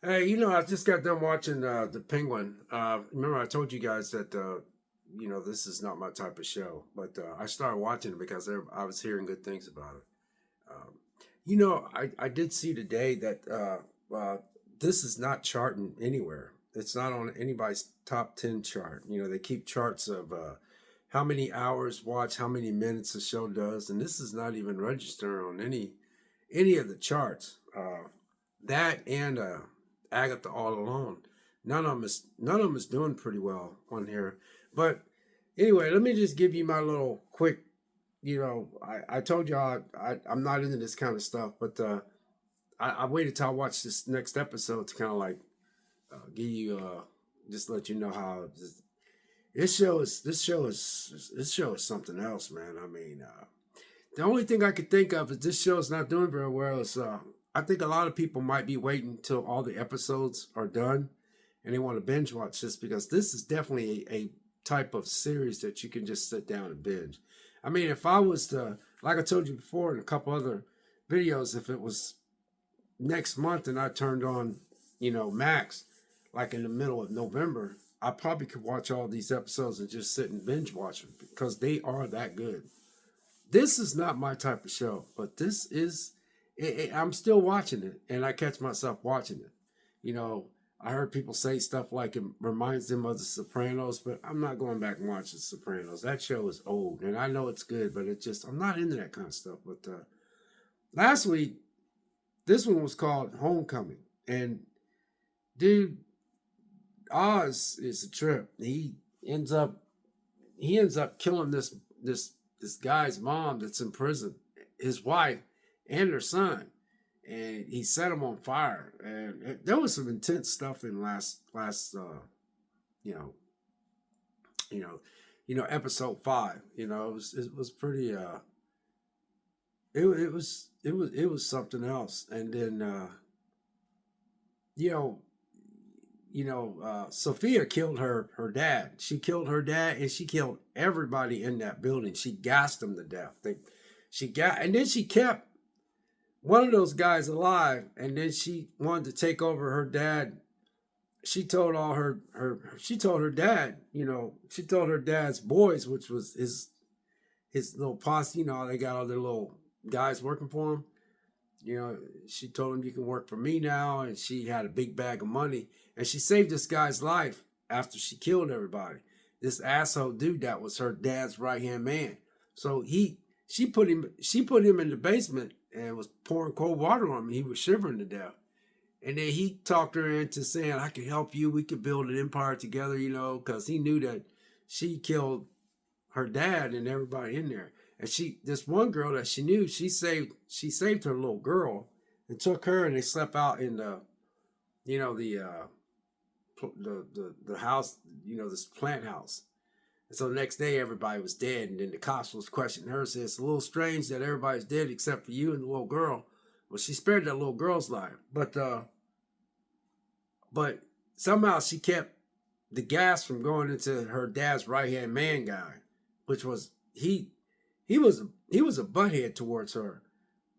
Hey, I just got done watching The Penguin. Remember, I told you guys that this is not my type of show, but I started watching it because I was hearing good things about it. Um, I did see today that this is not charting anywhere. It's not on anybody's top 10 chart. They keep charts of how many hours watch, how many minutes the show does, and this is not even registered on any of the charts. That and Agatha All Alone. None of them is doing pretty well on here. But anyway, let me just give you my little quick. I told y'all I'm not into this kind of stuff, but I waited till I watch this next episode to kind of like give you just let you know how this show is something else, man. I mean, the only thing I could think of is this show is not doing very well. Is I think a lot of people might be waiting until all the episodes are done, and they want to binge watch this because this is definitely a type of series that you can just sit down and binge. I mean, if I was to, like I told you before in a couple other videos, if it was next month and I turned on, Max, like in the middle of November, I probably could watch all these episodes and just sit and binge watch them because they are that good. This is not my type of show, but this is. I'm still watching it, and I catch myself watching it. You know, I heard people say stuff like it reminds them of The Sopranos, but I'm not going back and watching The Sopranos. That show is old, and I know it's good, but I'm not into that kind of stuff. But last week, this one was called Homecoming, and dude, Oz is a trip. Ends up he ends up killing this guy's mom that's in prison, his wife, and her son, and he set him on fire. And there was some intense stuff in last you know you know episode 5. It was pretty it was something else. And then you know Sophia killed her dad. She killed her dad, and she killed everybody in that building. She gassed them to death. And then she kept one of those guys alive, and then she wanted to take over her dad. She told all she told her dad, she told her dad's boys, which was his little posse. They got all their little guys working for him. you know, she told him, "You can work for me now," and she had a big bag of money, and she saved this guy's life after she killed everybody. This asshole dude that was her dad's right hand man. So she put him in the basement and was pouring cold water on him. He was shivering to death, and then he talked her into saying, "I can help you. We could build an empire together," because he knew that she killed her dad and everybody in there. And this one girl that she knew, she saved her little girl and took her, and they slept out in the, you know, the house, this plant house. And so the next day everybody was dead, and then the cops was questioning her, said it's a little strange that everybody's dead except for you and the little girl. Well, she spared that little girl's life, but somehow she kept the gas from going into her dad's right hand man guy, which was he was a butthead towards her,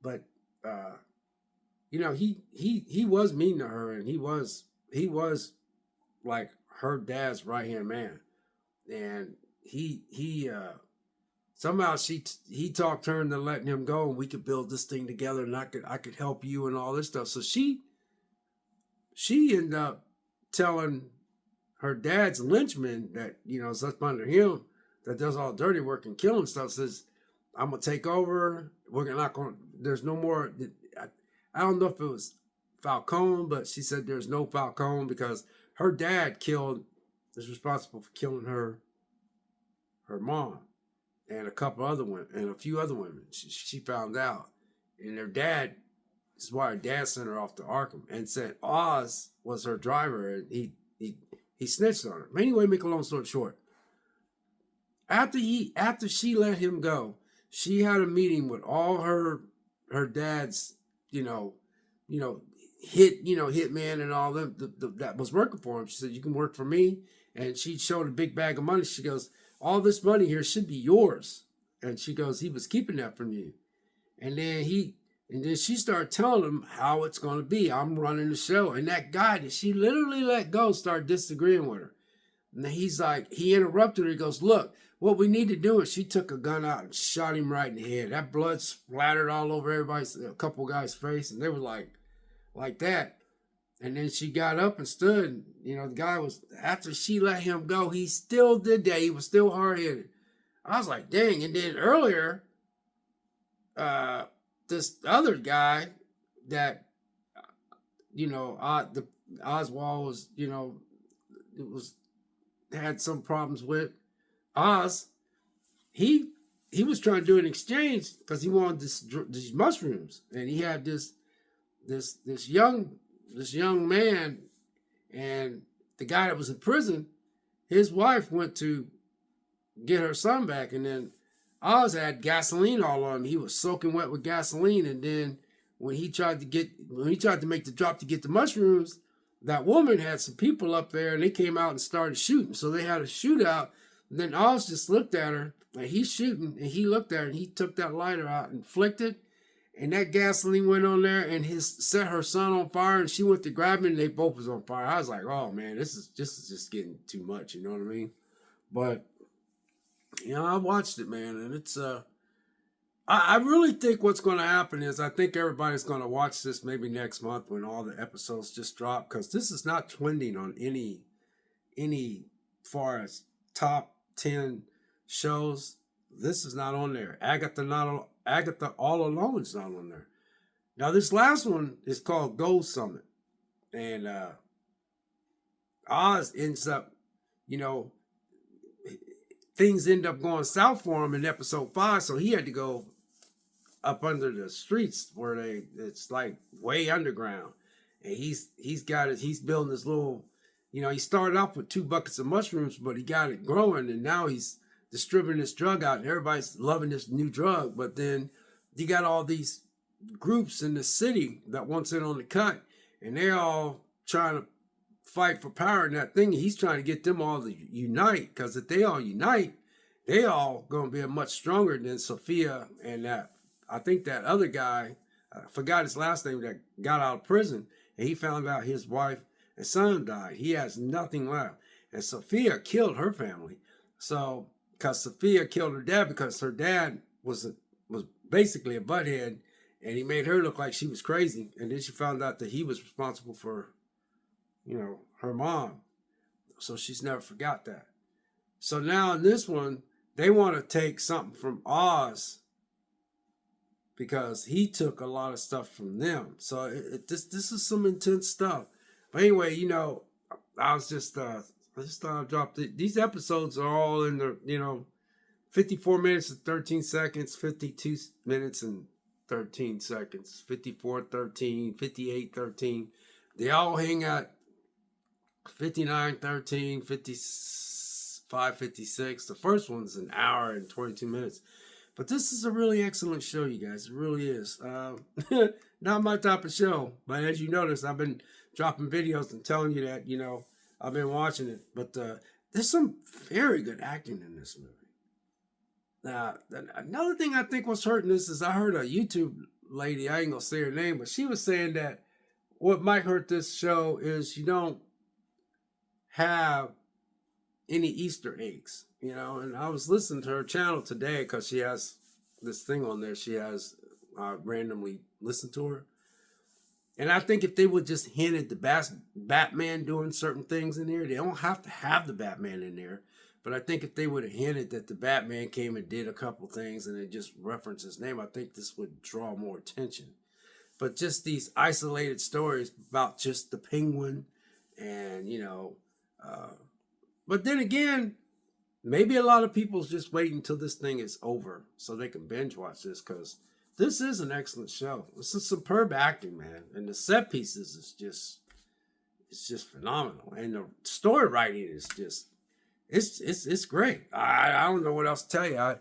but uh, he was mean to her, and he was like her dad's right hand man, and he somehow he talked her into letting him go, and we could build this thing together, and I could help you and all this stuff. So she ended up telling her dad's lynchman that is up under him, that does all the dirty work and killing stuff, says, "I'm gonna take over. We're not going. There's no more." I don't know if it was Falcone, but she said there's no Falcone because her dad is responsible for killing her mom and a couple other women and a few other women. She found out, and her dad. This is why her dad sent her off to Arkham and said Oz was her driver, and he snitched on her. Anyway, make a long story short, after she let him go, she had a meeting with all her dad's, you know, you know, hitman and all them that was working for him. She said, "You can work for me," and she showed a big bag of money. She goes, "All this money here should be yours," and she goes, "He was keeping that from you." And then And then she started telling him how it's going to be. I'm running the show. And that guy that she literally let go started disagreeing with her. And he's like, he interrupted her. He goes, look, what we need to do is she took a gun out and shot him right in the head. That blood splattered all over a couple guys' face. And they were like that. And then she got up and stood. And, the guy was, after she let him go, he still did that. He was still hard-headed. I was like, dang. And then earlier, this other guy that, the Oswald was, it was had some problems with Oz. He was trying to do an exchange because he wanted these mushrooms, and he had this young man, and the guy that was in prison, his wife went to get her son back, and then Oz had gasoline all on him. He was soaking wet with gasoline, and then when he tried to make the drop to get the mushrooms, that woman had some people up there, and they came out and started shooting. So they had a shootout, and then Oz just looked at her, and he's shooting, and he looked at her, and he took that lighter out and flicked it, and that gasoline went on there, and set her son on fire, and she went to grab him, and they both was on fire. I was like, oh man, this is just getting too much, you know what I mean? But I watched it, man, and it's I really think what's going to happen is I think everybody's going to watch this maybe next month when all the episodes just drop, because this is not trending on any far as top 10 shows. This is not on there. Agatha All Alone is not on there. Now this last one is called Gold Summit, and Oz ends up, things end up going south for him in episode 5, so he had to go up under the streets where it's like way underground, and he's building this little, he started off with 2 buckets of mushrooms, but he got it growing, and now he's distributing this drug out, and everybody's loving this new drug. But then you got all these groups in the city that wants in on the cut, and they're all trying to fight for power in that thing. He's trying to get them all to unite, because if they all unite, they all gonna be much stronger than Sophia and that. I think that other guy, I forgot his last name, that got out of prison, and he found out his wife and son died. He has nothing left, and Sophia killed her family. So, because Sophia killed her dad, because her dad was basically a butthead, and he made her look like she was crazy, and then she found out that he was responsible for her mom. So she's never forgot that. So now in this one, they want to take something from Oz, because he took a lot of stuff from them. So this is some intense stuff. But anyway, I was just I just thought I'd drop these episodes are all in the 54 minutes and 13 seconds, 52 minutes and 13 seconds, 54, 13, 58, 13. They all hang at 59, 13, 55, 56. The first one's an hour and 22 minutes. But this is a really excellent show, you guys. It really is. Not my type of show. But as you notice, I've been dropping videos and telling you that, I've been watching it. But there's some very good acting in this movie. Now, another thing I think was hurting this is I heard a YouTube lady, I ain't going to say her name, but she was saying that what might hurt this show is you don't have any Easter eggs, and I was listening to her channel today because she has this thing on there. She has randomly listened to her. And I think if they would just hint at the Batman doing certain things in there, they don't have to have the Batman in there. But I think if they would have hinted that the Batman came and did a couple things and then just referenced his name, I think this would draw more attention. But just these isolated stories about just the Penguin and, but then again, maybe a lot of people's just waiting until this thing is over so they can binge watch this, because this is an excellent show. This is superb acting, man. And the set pieces is just phenomenal. And the story writing is just, it's great. I don't know what else to tell you. I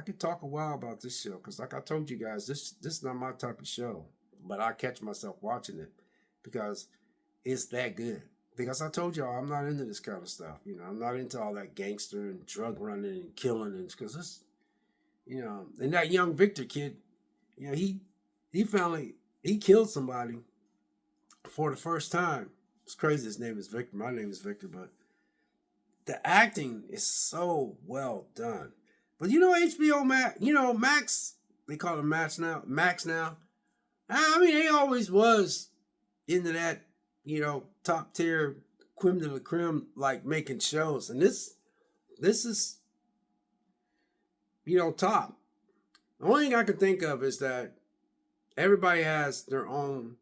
could talk a while about this show, because like I told you guys, this is not my type of show, but I catch myself watching it because it's that good. Because I told y'all I'm not into this kind of stuff. I'm not into all that gangster and drug running and killing, and because You know, and that young Victor kid, you know, he finally he killed somebody for the first time. It's crazy. His name is Victor. My name is Victor, but the acting is so well done. But you know, HBO Max, you know, Max, they call him Max now. Max now. I mean, he always was into that, you know, top tier, creme de la creme, like making shows. And this is, you know, top. The only thing I can think of is that everybody has their own.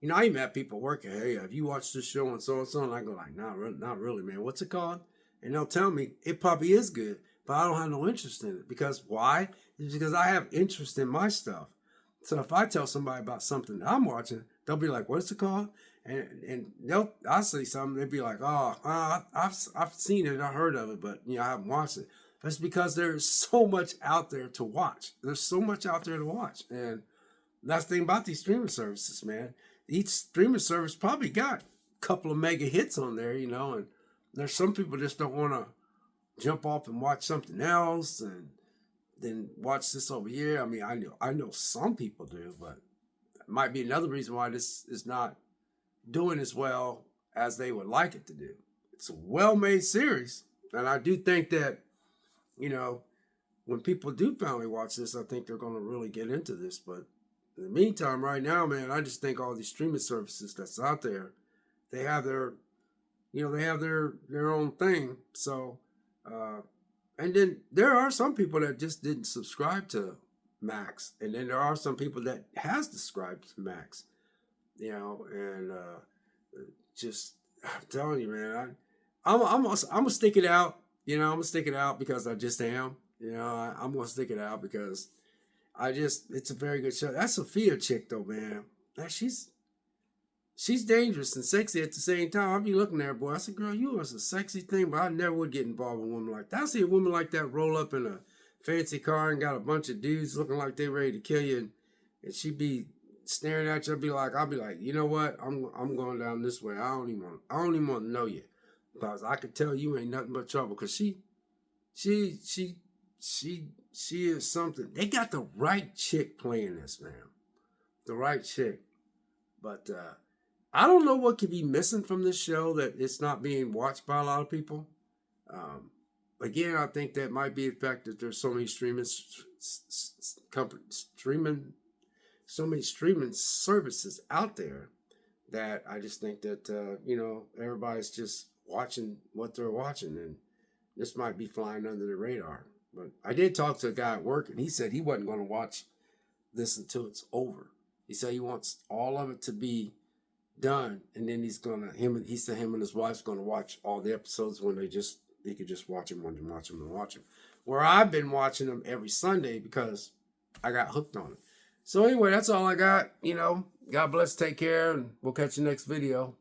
You know, I even have people working. Hey, have you watched this show and so and so? And I go like, not really, man. What's it called? And they'll tell me it probably is good, but I don't have no interest in it because why? It's because I have interest in my stuff. So if I tell somebody about something that I'm watching, they'll be like, "What's it called?" And I'll say something. They'll be like, "Oh, I've seen it, I heard of it, but you know, I haven't watched it." That's because there's so much out there to watch. There's so much out there to watch, and that's the thing about these streaming services, man. Each streaming service probably got a couple of mega hits on there, you know, and there's some people just don't want to jump off and watch something else and then watch this over here. I mean, I know some people do, but it might be another reason why this is not doing as well as they would like it to do. It's a well-made series, and I do think that, you know, when people do finally watch this, I think they're going to really get into this. But in the meantime, right now, man, I just think all these streaming services that's out there, they have their, you know, they have their own thing. So, and then there are some people that just didn't subscribe to Max, and then there are some people that has subscribed to Max, you know, and just I'm telling you, man, I'm gonna stick it out. You know, I'm gonna stick it out because I just am. You know, I'm gonna stick it out because it's a very good show. That Sophia chick though, man, that she's dangerous and sexy at the same time. I'll be looking at her, boy. I said, girl, you was a sexy thing, but I never would get involved with a woman like that. I see a woman like that roll up in a fancy car and got a bunch of dudes looking like they ready to kill you, and she be staring at you. I'll be like, you know what? I'm going down this way. I don't even want to know you, because I could tell you ain't nothing but trouble. Cause she is something. They got the right chick playing this, man. The right chick, but I don't know what could be missing from this show that it's not being watched by a lot of people. Again, I think that might be the fact that there's so many so many streaming services out there that I just think that you know, everybody's just watching what they're watching, and this might be flying under the radar. But I did talk to a guy at work, and he said he wasn't going to watch this until it's over. He said he wants all of it to be done, and then he said him and his wife's gonna watch all the episodes when they could just watch them and watch them and watch them. Where I've been watching them every Sunday because I got hooked on it. So anyway, that's all I got. You know, God bless, take care, and we'll catch you next video.